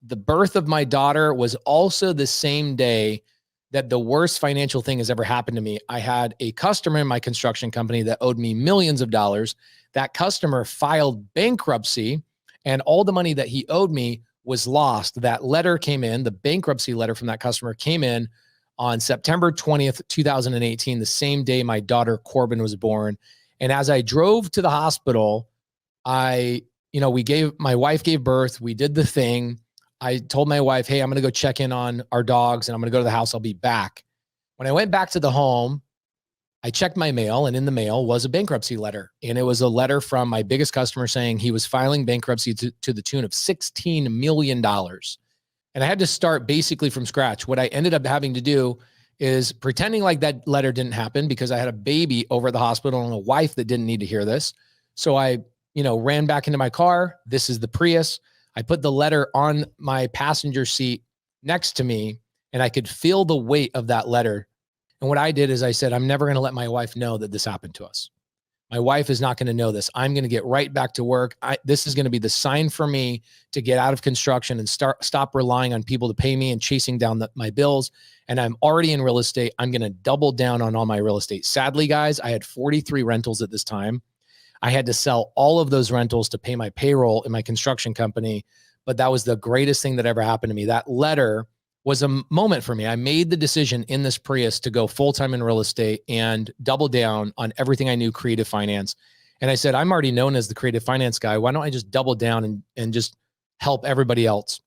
the birth of my daughter was also the same day that the worst financial thing has ever happened to me. I had a customer in my construction company that owed me millions of dollars. That customer filed bankruptcy, and all the money that he owed me was lost. That letter came in, the bankruptcy letter from that customer came in on September 20th, 2018, the same day my daughter Corbin was born. And as I drove to the hospital, my wife gave birth. We did the thing. I told my wife, hey, I'm going to go check in on our dogs and I'm going to go to the house. I'll be back. When I went back to the home, I checked my mail, and in the mail was a bankruptcy letter. And it was a letter from my biggest customer saying he was filing bankruptcy to the tune of $16 million. And I had to start basically from scratch. What I ended up having to do is pretending like that letter didn't happen, because I had a baby over at the hospital and a wife that didn't need to hear this. So I, ran back into my car. This is the Prius. I put the letter on my passenger seat next to me, and I could feel the weight of that letter. And what I did is I said, I'm never going to let my wife know that this happened to us. My wife is not going to know this. I'm going to get right back to work. This is going to be the sign for me to get out of construction and stop relying on people to pay me and chasing down my bills. And I'm already in real estate. I'm going to double down on all my real estate. Sadly, guys, I had 43 rentals at this time. I had to sell all of those rentals to pay my payroll in my construction company. But that was the greatest thing that ever happened to me. That letter was a moment for me. I made the decision in this Prius to go full-time in real estate and double down on everything I knew, creative finance. And I said, I'm already known as the creative finance guy. Why don't I just double down and just help everybody else?